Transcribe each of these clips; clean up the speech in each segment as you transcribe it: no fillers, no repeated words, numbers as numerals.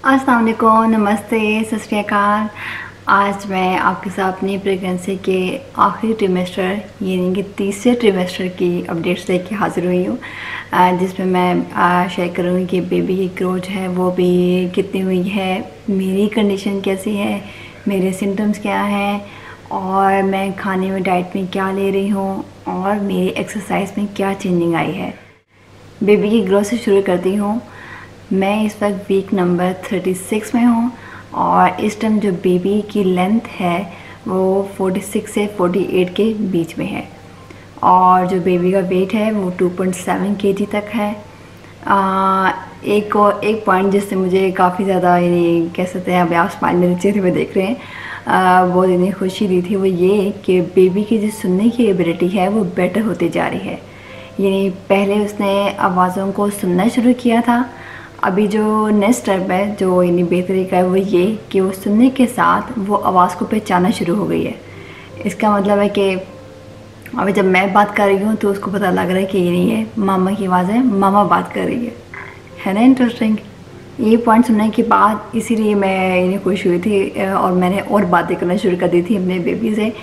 अस्सलाम वालेकुम, नमस्ते, सत श्री अकाल। आज मैं आपके साथ अपनी प्रेगनेंसी के आखिरी ट्रिमेस्टर यानी कि तीसरे ट्रिमेस्टर की अपडेट्स लेके हाज़िर हुई हूँ, जिसमें मैं शेयर करूँगी कि बेबी की ग्रोथ है वो भी कितनी हुई है, मेरी कंडीशन कैसी है, मेरे सिम्टम्स क्या हैं और मैं खाने में डाइट में क्या ले रही हूँ और मेरी एक्सरसाइज में क्या चेंजिंग आई है। बेबी की ग्रोथ से शुरू करती हूँ। मैं इस वक्त वीक नंबर 36 में हूँ और इस टाइम जो बेबी की लेंथ है वो 46 से 48 के बीच में है और जो बेबी का वेट है वो 2.7 kg तक है। एक पॉइंट जिससे मुझे काफ़ी ज़्यादा यानी कह सकते हैं, अभी आप स्माइल मेरे चेहरे पे देख रहे हैं, बहुत इतनी खुशी दी थी वो ये कि बेबी की जो सुनने की एबिलिटी है वो बेटर होती जा रही है। यानी पहले उसने आवाज़ों को सुनना शुरू किया था, अभी जो नेक्स्ट स्टेप है जो यानी बेहतरी का है वो ये कि वो सुनने के साथ वो आवाज़ को पहचानना शुरू हो गई है। इसका मतलब है कि अभी जब मैं बात कर रही हूँ तो उसको पता लग रहा है कि ये नहीं है मामा की आवाज़ है, मामा बात कर रही है ना। इंटरेस्टिंग ये पॉइंट सुनने के बाद इसीलिए मैं इन्हें खुश हुई थी और मैंने और बातें करना शुरू कर दी थी अपने बेबी से,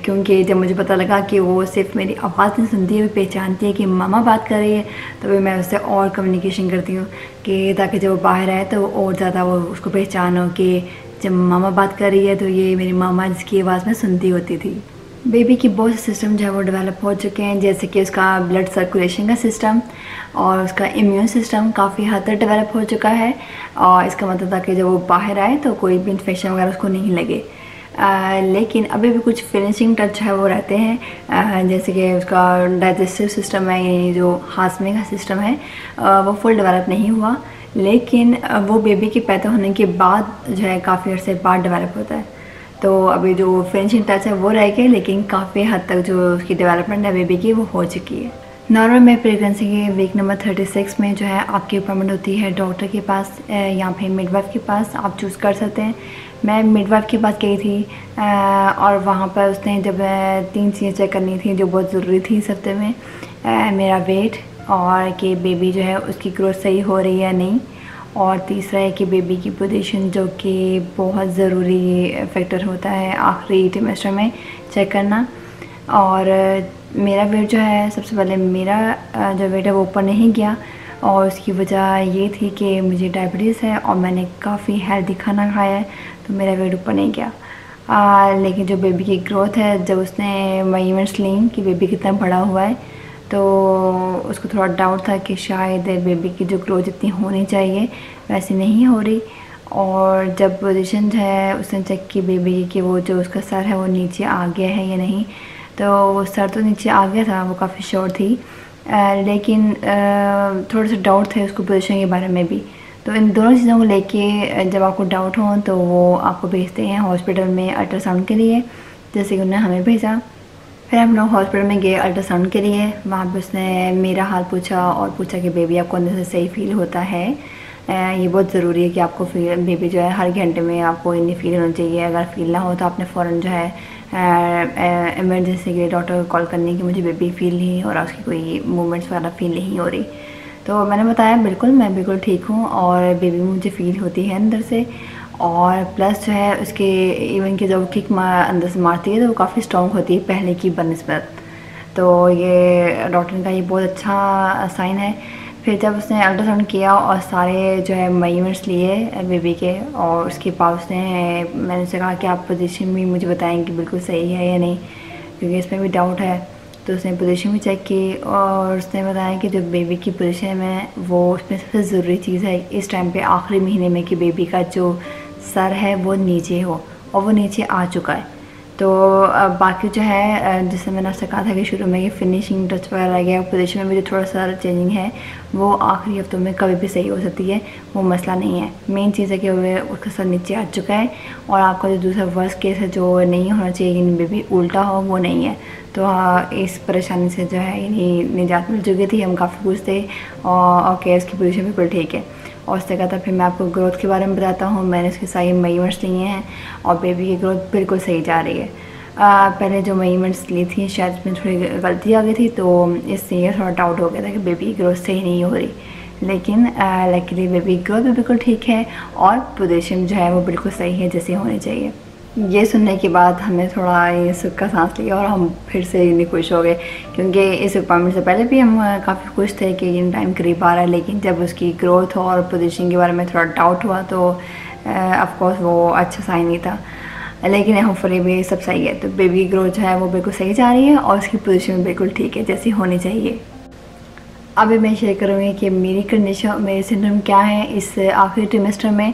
क्योंकि जब मुझे पता लगा कि वो सिर्फ मेरी आवाज़ नहीं सुनती है, वो पहचानती है कि मामा बात कर रही है, तो फिर मैं उससे और कम्युनिकेशन करती हूँ कि ताकि जब वो बाहर आए तो और ज़्यादा वो उसको पहचान हो कि जब मामा बात कर रही है तो ये मेरी मामा जिसकी आवाज़ में सुनती होती थी। बेबी की बहुत से सिस्टम जो है वो डेवलप हो चुके हैं, जैसे कि उसका ब्लड सर्कुलेशन का सिस्टम और उसका इम्यून सिस्टम काफ़ी हद तक डेवलप हो चुका है और इसका मतलब था कि जब वो बाहर आए तो कोई भी इन्फेक्शन वगैरह उसको नहीं लगे। लेकिन अभी भी कुछ फिनिशिंग टच है वो रहते हैं, जैसे कि उसका डाइजेस्टिव सिस्टम है यानी जो हाजमे का सिस्टम है वो फुल डेवलप नहीं हुआ, लेकिन वो बेबी के पैदा होने के बाद जो है काफ़ी अर्से बाद डेवलप होता है। तो अभी जो फिनिशिंग टच है वो रह गए, लेकिन काफ़ी हद तक जो उसकी डेवलपमेंट है बेबी की वो हो चुकी है। नॉर्मल में प्रेगनेंसी के वीक नंबर 36 में जो है आपकी अपॉइंटमेंट होती है डॉक्टर के पास या फिर मिडवाइफ के पास, आप चूज़ कर सकते हैं। मैं मिडवाइफ के पास गई थी और वहाँ पर उसने जब 3 चीज़ें चेक करनी थी जो बहुत ज़रूरी थी इस हफ्ते में, मेरा वेट और कि बेबी जो है उसकी ग्रोथ सही हो रही है या नहीं, और तीसरा है कि बेबी की पोजीशन जो कि बहुत ज़रूरी फैक्टर होता है आखिरी ट्रिमेस्टर में चेक करना। और मेरा वेट जो है सबसे पहले मेरा जो वेट है वो ऊपर नहीं गया और उसकी वजह ये थी कि मुझे डायबिटीज़ है और मैंने काफ़ी हेल्दी खाना खाया है, तो मेरा वेट ऊपर नहीं गया। लेकिन जो बेबी की ग्रोथ है, जब उसने मेजरमेंट्स ली कि बेबी कितना बड़ा हुआ है तो उसको थोड़ा डाउट था कि शायद बेबी की जो ग्रोथ जितनी होनी चाहिए वैसी नहीं हो रही। और जब पोजीशन जो है उसने चेक की बेबी की वो जो उसका सर है वो नीचे आ गया है या नहीं, तो वो सर तो नीचे आ गया था, वो काफ़ी श्योर थी, लेकिन थोड़े से डाउट थे उसको पोजीशन के बारे में भी। तो इन दोनों चीज़ों को लेके जब आपको डाउट हो तो वो आपको भेजते हैं हॉस्पिटल में अल्ट्रासाउंड के लिए, जैसे कि उन्होंने हमें भेजा। फिर हम लोग हॉस्पिटल में गए अल्ट्रासाउंड के लिए, वहाँ पे उसने मेरा हाल पूछा और पूछा कि बेबी आपको अंदर से सही फील होता है। ये बहुत ज़रूरी है कि आपको फील बेबी जो है हर घंटे में आपको इतनी फील होनी चाहिए, अगर फील ना हो तो आपने फ़ौरन जो है इमरजेंसी के लिए डॉक्टर को कॉल करनी कि मुझे बेबी फील नहीं हो रहा, उसकी कोई मूवमेंट्स वगैरह फील नहीं हो रही। तो मैंने बताया बिल्कुल मैं बिल्कुल ठीक हूँ और बेबी मुझे फील होती है अंदर से, और प्लस जो है उसके इवन कि जब किक अंदर से मारती है तो वो काफ़ी स्ट्रॉन्ग होती है पहले की बनस्बत। तो ये डॉक्टर का ये बहुत अच्छा साइन है। फिर जब उसने अल्ट्रासाउंड किया और सारे जो है मेजरमेंट्स लिए बेबी के, और उसके बाद उसने मैंने उससे कहा कि आप पोजीशन भी मुझे बताएं कि बिल्कुल सही है या नहीं, क्योंकि इसमें भी डाउट है। तो उसने पोजीशन भी चेक की और उसने बताया कि जो बेबी की पोजीशन है वो उसमें सबसे ज़रूरी चीज़ है इस टाइम पे आखिरी महीने में कि बेबी का जो सर है वो नीचे हो, और वो नीचे आ चुका है। तो बाकी जो है जैसे मैंने आपसे कहा था कि शुरू में ये फिनिशिंग टच वगैरह रह गया, पोजीशन में भी जो थोड़ा सा चेंजिंग है वो आखिरी हफ्तों में कभी भी सही हो सकती है, वो मसला नहीं है। मेन चीज़ है कि वो उसका सर नीचे आ चुका है और आपका जो दूसरा वर्स्ट केस है जो नहीं होना चाहिए यानी बेबी उल्टा हो, वो नहीं है। तो इस परेशानी से जो है यानी निजात मिल चुकी थी, हम काफ़ी खुश थे और ओके उसकी पोजीशन बिल्कुल ठीक है। और उससे कहा था फिर मैं आपको ग्रोथ के बारे में बताता हूँ। मैंने उसके सारे मेजरमेंट्स लिए हैं और बेबी की ग्रोथ बिल्कुल सही जा रही है। पहले जो मेजरमेंट्स ली थी शायद इसमें थोड़ी गलती आ गई थी, तो इससे ये थोड़ा डाउट हो गया था कि बेबी की ग्रोथ सही नहीं हो रही, लेकिन लकीली बेबी ग्रोथ भी बिल्कुल ठीक है और पोजीशन जो है वो बिल्कुल सही है जैसे होनी चाहिए। ये सुनने के बाद हमें थोड़ा ये सुख का सांस लिया और हम फिर से इतनी खुश हो गए, क्योंकि इस अपॉइंटमेंट से पहले भी हम काफ़ी खुश थे कि इन टाइम करीब आ रहा है, लेकिन जब उसकी ग्रोथ और पोजीशन के बारे में थोड़ा डाउट हुआ तो ऑफ कोर्स वो अच्छा साइन नहीं था। लेकिन होपफुली भी सब सही है। तो बेबी की ग्रोथ जो है वो बिल्कुल सही जा रही है और उसकी पोजीशन बिल्कुल ठीक है जैसी होनी चाहिए। अभी मैं शेयर करूँगी कि मेरी कंडीशन, मेरे सिंड्रोम क्या है इस आखिरी ट्रिमेस्टर में।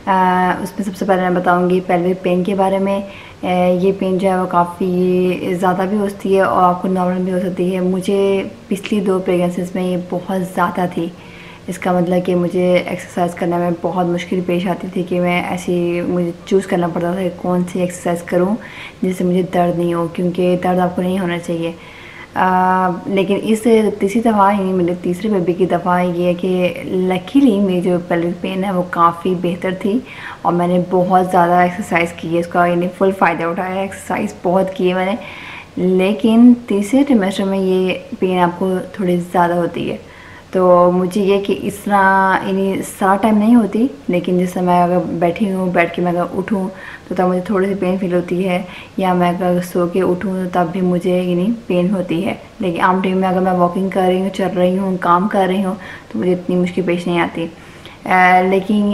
उसमें सबसे पहले मैं बताऊँगी पेल्विक पेन के बारे में। ये पेन जो है वो काफ़ी ज़्यादा भी होती है और आपको नॉर्मल भी हो सकती है। मुझे पिछली 2 प्रेगनेंसीज में ये बहुत ज़्यादा थी। इसका मतलब कि मुझे एक्सरसाइज करने में बहुत मुश्किल पेश आती थी कि मैं ऐसी, मुझे चूज़ करना पड़ता था कि कौन सी एक्सरसाइज करूं जिससे मुझे दर्द नहीं हो, क्योंकि दर्द आपको नहीं होना चाहिए। लेकिन इस तीसरी दफ़ा, यानी मेरे तीसरे बेबी की दफ़ा ये है कि लकीली मेरी जो पेल्विक पेन है वो काफ़ी बेहतर थी और मैंने बहुत ज़्यादा एक्सरसाइज की है इसका, यानी फुल फ़ायदा उठाया, एक्सरसाइज बहुत की है मैंने। लेकिन तीसरे ट्रिमेस्टर में ये पेन आपको थोड़ी ज़्यादा होती है। तो मुझे ये कि इस तरह यानी सारा टाइम नहीं होती, लेकिन जिस समय अगर बैठी हूँ, बैठ के मैं अगर उठूँ तो तब मुझे थोड़ी सी पेन फील होती है, या मैं अगर सो के उठूँ तो तब भी मुझे यानी पेन होती है। लेकिन आम टाइम में अगर मैं वॉकिंग कर रही हूँ, चल रही हूँ, काम कर रही हूँ तो मुझे इतनी मुश्किल पेश नहीं आती। लेकिन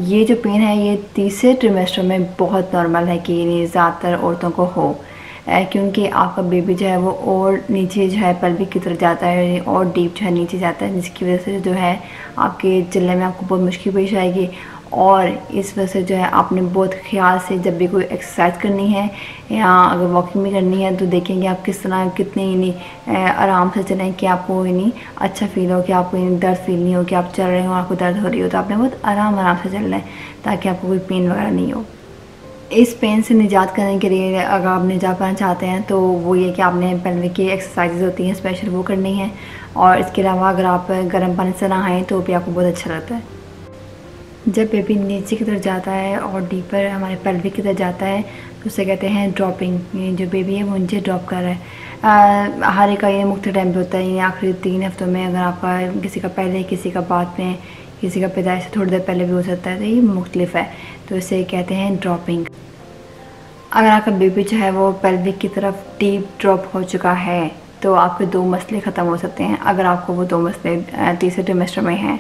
ये जो पेन है ये तीसरे ट्रिमेस्टर में बहुत नॉर्मल है कि यानी ज़्यादातर औरतों को हो, क्योंकि आपका बेबी जो है वो और नीचे जो है पेल्विक की तरफ जाता है और डीप जो है नीचे जाता है, जिसकी वजह से जो है आपके चलने में आपको बहुत मुश्किल पेश आएगी। और इस वजह से जो है आपने बहुत ख्याल से जब भी कोई एक्सरसाइज करनी है या अगर वॉकिंग भी करनी है तो देखेंगे आप किस तरह कितने यानी आराम से चलें कि आपको यानी अच्छा फील हो, कि आपको यानी दर्द फील नहीं हो कि आप चल रहे हो आपको दर्द हो रही हो। तो आपने बहुत आराम से चलना है ताकि आपको कोई पेन वगैरह नहीं हो। इस पेन से निजात करने के लिए अगर आप निजात पाना चाहते हैं तो वो ये कि आपने पेल्विक की एक्सरसाइजेज होती हैं स्पेशल वो करनी है, और इसके अलावा अगर आप गर्म पानी से नहाएं तो भी आपको बहुत अच्छा लगता है। जब बेबी नीचे की तरफ जाता है और डीपर हमारे पेल्विक की तरफ जाता है तो उसे कहते हैं ड्रॉपिंग। ये जो बेबी है वो नीचे ड्रॉप कर रहा है। हर एक का ये मुख्तलिफ टाइम पे होता है। ये आखिरी 3 हफ्तों में, अगर आपका किसी का पहले, किसी का बाद में, किसी का पैदाइश से थोड़ी देर पहले भी हो सकता है, तो ये मुख्तलिफ है, तो इसे कहते हैं ड्रॉपिंग। अगर आपका बेबी जो है वो पेल्विक की तरफ डीप ड्रॉप हो चुका है तो आपके 2 मसले ख़त्म हो सकते हैं, अगर आपको वो 2 मसले तीसरे ट्रिमेस्टर में हैं।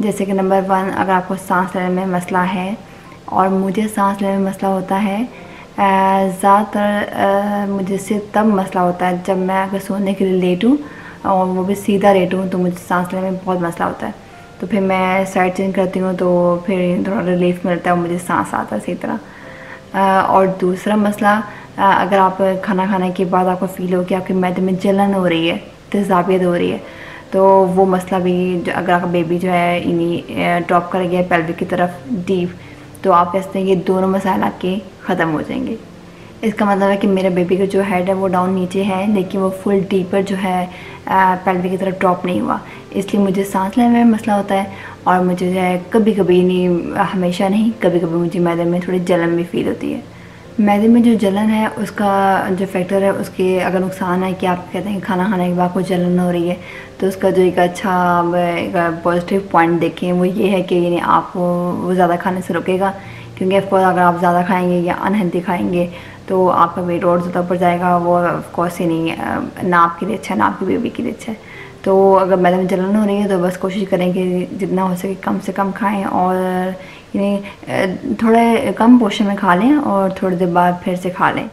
जैसे कि नंबर 1, अगर आपको सांस लेने में मसला है, और मुझे सांस लेने में मसला होता है ज़्यादातर मुझे सिर्फ तब मसला होता है जब मैं अगर सोने के लिए लेटूँ और वो भी सीधा लेटूँ तो मुझे सांस लेने में बहुत मसला होता है। तो फिर मैं साइड चेंज करती हूँ तो फिर थोड़ा रिलीफ मिलता है और मुझे सांस आता है सही तरह। और दूसरा मसला, अगर आप खाना खाने के बाद आपको फील हो कि आपके मैदे में जलन हो रही है, तेज़ाबियत हो रही है, तो वो मसला भी अगर आपका बेबी जो है इन्हीं ड्रॉप कर गया पेल्विक की तरफ डीप, तो आप कहते हैं ये दोनों मसाइल आपके ख़त्म हो जाएंगे। इसका मतलब है कि मेरा बेबी का जो हेड है वो डाउन नीचे है, लेकिन वो फुल डीपर जो है पेल्विक की तरफ ड्रॉप नहीं हुआ, इसलिए मुझे सांस लेने में मसला होता है। और मुझे जो है कभी कभी नहीं, हमेशा नहीं, कभी कभी मुझे मैदे में थोड़ी जलन भी फील होती है। मैदे में जो जलन है उसका जो फैक्टर है, उसके अगर नुकसान है कि आप कहते हैं खाना खाने के बाद कोई जलन हो रही है, तो उसका जो एक अच्छा पॉजिटिव पॉइंट देखें वो ये है कि यानी आपको वो ज़्यादा खाने से रुकेगा, क्योंकि ऑफकोर्स अगर आप ज़्यादा खाएंगे या अनहेल्दी खाएंगे तो आपका वेट और ज़्यादा बढ़ जाएगा। वो ऑफकोर्स ही नहीं, ना आपके लिए अच्छा है ना आपके बेबी के लिए अच्छा है। तो अगर मैदे में जलन हो रही है तो बस कोशिश करें कि जितना हो सके कम से कम खाएं, और यानी थोड़े कम पोर्शन में खा लें और थोड़ी देर बाद फिर से खा लें।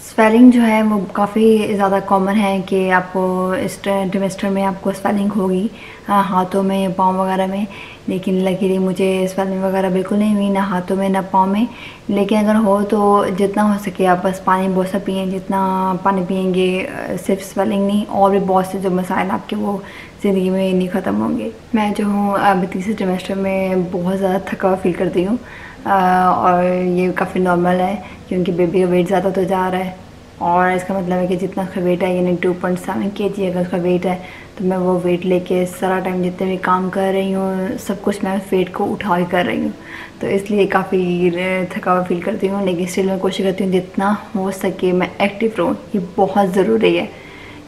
स्वेलिंग जो है वो काफ़ी ज़्यादा कॉमन है कि आपको इस ट्रिमेस्टर में आपको स्वेलिंग होगी हाथों में, पाँव वगैरह में, लेकिन लकीली मुझे स्वेलिंग वगैरह बिल्कुल नहीं हुई, ना हाथों में ना पाँव में। लेकिन अगर हो तो जितना हो सके आप बस पानी बहुत सा पिएँ, जितना पानी पिएंगे सिर्फ स्वेलिंग नहीं, और भी बहुत से जो मसाइल आपके वो ज़िंदगी में नहीं ख़त्म होंगे। मैं जो हूँ अभी तीसरे ट्रिमेस्टर में बहुत ज़्यादा थका हुआ फील करती हूँ, और ये काफ़ी नॉर्मल है क्योंकि बेबी का वेट ज़्यादा तो जा रहा है, और इसका मतलब है कि जितना उसका वेट है यानी 2.7 kg अगर उसका वेट है तो मैं वो वेट लेके सारा टाइम जितने भी काम कर रही हूँ सब कुछ मैं उस वेट को उठा के कर रही हूँ, तो इसलिए काफ़ी थका हुआ फील करती हूँ। लेकिन स्टिल मैं कोशिश करती हूँ जितना हो सके मैं एक्टिव रहूँ, ये बहुत ज़रूरी है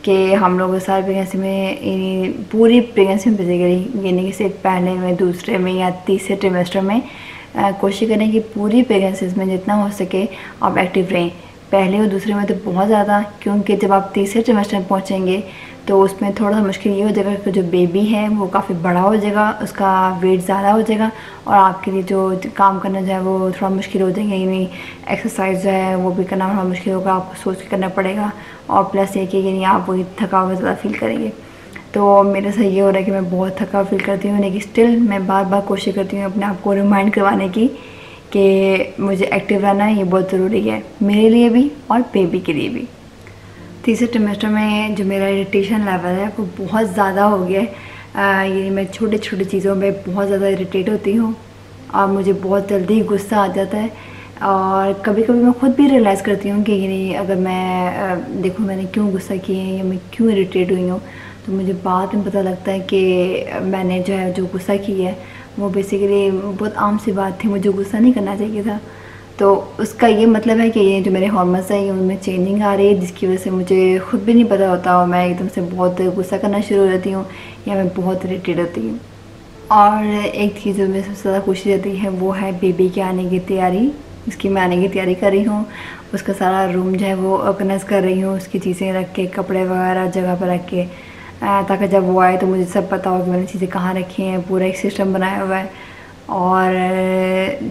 कि हम लोग सारी प्रेगनेंसी में पूरी प्रेगनेंसी में बेसिकली यानी कि सिर्फ पहले में, दूसरे में या तीसरे ट्रिमेस्टर में कोशिश करें कि पूरी प्रेगनेंसी में जितना हो सके आप एक्टिव रहें। पहले और दूसरे में तो बहुत ज़्यादा, क्योंकि जब आप तीसरे ट्रिमेस्टर में पहुँचेंगे तो उसमें थोड़ा सा मुश्किल ये हो जाएगा कि जो बेबी है वो काफ़ी बड़ा हो जाएगा, उसका वेट ज़्यादा हो जाएगा और आपके लिए जो काम करना जो है वो थोड़ा मुश्किल हो जाएगा। यानी एक्सरसाइज जो है वो भी करना थोड़ा मुश्किल होगा, आपको सोच के करना पड़ेगा। और प्लस ये कि यानी आप वही थकावट ज़्यादा फील करेंगे। तो मेरे साथ ये हो रहा है कि मैं बहुत थका फील करती हूँ, लेकिन स्टिल मैं बार बार कोशिश करती हूँ अपने आप को रिमाइंड करवाने की कि मुझे एक्टिव रहना है, ये बहुत ज़रूरी है मेरे लिए भी और बेबी के लिए भी। तीसरे ट्रिमेस्टर में जो मेरा इरिटेशन लेवल है वो बहुत ज़्यादा हो गया है। ये मैं छोटे छोटे चीज़ों में बहुत ज़्यादा इरिटेट होती हूँ और मुझे बहुत जल्दी गुस्सा आ जाता है। और कभी कभी मैं ख़ुद भी रियलाइज़ करती हूँ कि ये अगर मैं देखूँ मैंने क्यों गुस्सा किया है या मैं क्यों इरिटेट हुई हूँ, तो मुझे बाद में पता लगता है कि मैंने जो गुस्सा किया है वो बेसिकली बहुत आम सी बात थी, मुझे गुस्सा नहीं करना चाहिए था। तो उसका ये मतलब है कि ये जो मेरे हार्मोन्स हैं उनमें चेंजिंग आ रही है, जिसकी वजह से मुझे खुद भी नहीं पता होता और मैं एकदम से बहुत गुस्सा करना शुरू हो जाती हूँ या मैं बहुत इरिटेट होती हूँ। और एक चीज़ जो मेरे सबसे ज़्यादा खुशी रहती है वो है बेबी के आने की तैयारी। इसकी मैं आने की तैयारी कर रही हूँ, उसका सारा रूम जो है वो ऑर्गेनाइज कर रही हूँ, उसकी चीज़ें रख के, कपड़े वगैरह जगह पर रख के, ताकि जब वो आए तो मुझे सब पता हो कि मैंने चीज़ें कहाँ रखी हैं, पूरा एक सिस्टम बनाया हुआ है। और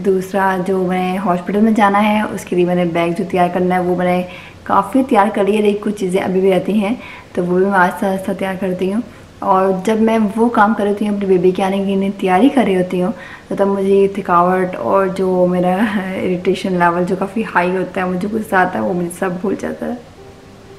दूसरा जो मैंने हॉस्पिटल में जाना है उसके लिए मैंने बैग जो तैयार करना है वो मैंने काफ़ी तैयार कर लिया, लेकिन कुछ चीज़ें अभी भी रहती हैं तो वो भी मैं आस्ता आस्ता तैयार करती हूँ। और जब मैं वो काम कर रही होती हूँ, अपने बेबी के आने की तैयारी कर रही होती हूँ, तो तब मुझे थकावट और जो मेरा इरिटेशन लेवल जो काफ़ी हाई होता है, मुझे गुस्सा आता है, वो मुझे सब भूल जाता है।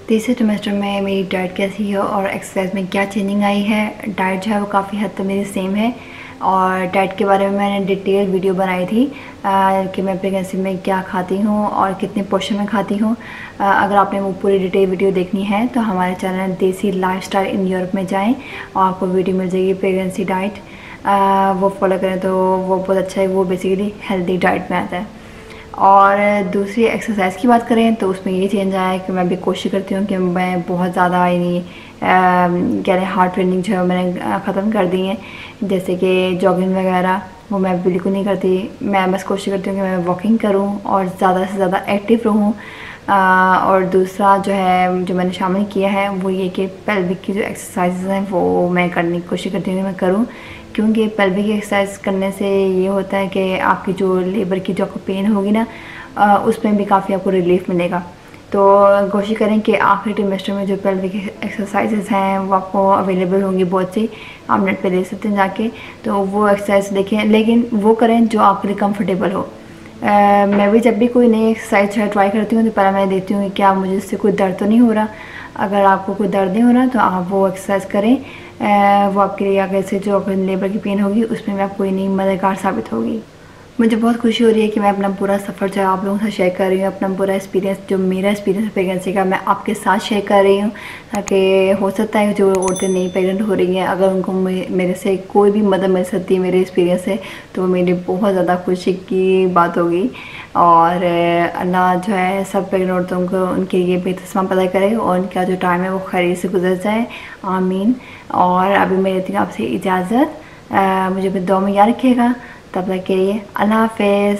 तीसरे ट्रिमेस्टर में मेरी डाइट कैसी है और एक्सरसाइज में क्या चेंजिंग आई है। डाइट जो है वो काफ़ी हद तक मेरी सेम है और डाइट के बारे में मैंने डिटेल वीडियो बनाई थी कि मैं प्रेगनेंसी में क्या खाती हूँ और कितने पोर्शन में खाती हूँ। अगर आपने वो पूरी डिटेल वीडियो देखनी है तो हमारे चैनल देसी लाइफस्टाइल इन यूरोप में जाएं और आपको वीडियो मिल जाएगी प्रेगनेंसी डाइट। वो फॉलो करें तो वो बहुत अच्छा है, वो बेसिकली हेल्दी डाइट में आता है। और दूसरी एक्सरसाइज की बात करें तो उसमें ये चेंज आया है कि मैं भी कोशिश करती हूँ कि मैं बहुत ज़्यादा यानी कह रहे हार्ड ट्रेनिंग जो है मैंने ख़त्म कर दी है, जैसे कि जॉगिंग वगैरह वो मैं बिल्कुल नहीं करती। मैं बस कोशिश करती हूँ कि मैं वॉकिंग करूँ और ज़्यादा से ज़्यादा एक्टिव रहूँ। और दूसरा जो है जो मैंने शामिल किया है वो ये कि पेल्विक की जो एक्सरसाइज हैं वो मैं करने की कोशिश करती हूँ कि मैं करूँ, क्योंकि पेल्विक एक्सरसाइज करने से ये होता है कि आपकी जो लेबर की जो आपको पेन होगी ना उसमें भी काफ़ी आपको रिलीफ मिलेगा। तो कोशिश करें कि आखिरी ट्रिमेस्टर में जो पेल्विक एक्सरसाइजेस हैं वो आपको अवेलेबल होंगी बहुत सी, आप नेट पे देख सकते हैं जाके, तो वो एक्सरसाइज देखें, लेकिन वो करें जो आपके लिए कंफर्टेबल हो। मैं भी जब भी कोई नई एक्सरसाइज ट्राई करती हूँ तो पहले मैं देखती हूँ कि क्या मुझे इससे कोई दर्द तो नहीं हो रहा। अगर आपको कोई दर्द नहीं हो रहा तो आप वो एक्सरसाइज करें, वो आपके लिए आगे से जो लेबर की पेन होगी उसमें भी आपको इतनी मददगार साबित होगी। मुझे बहुत खुशी हो रही है कि मैं अपना पूरा सफ़र जो है आप लोगों से शेयर कर रही हूँ, अपना पूरा एक्सपीरियंस जो मेरा एक्सपीरियंस प्रेगनेंसी का मैं आपके साथ शेयर कर रही हूँ, ताकि हो सकता है जो औरतें नई प्रेगनेंट हो रही हैं अगर उनको मेरे से कोई भी मदद मिल सकती है मेरे एक्सपीरियंस से तो वो मेरी बहुत ज़्यादा खुशी की बात होगी। और अल्लाह जो है सब प्रेगनेंट औरतों को उनके लिए बेतस्मा पैदा करे और उनका जो टाइम है वो खैरियत से गुजर जाए, आमीन। और अभी मैं लेती हूँ आपसे इजाज़त, मुझे अपनी दुआ में याद रखिएगा, तब तक के लिए अल्लाह हाफ़िज़।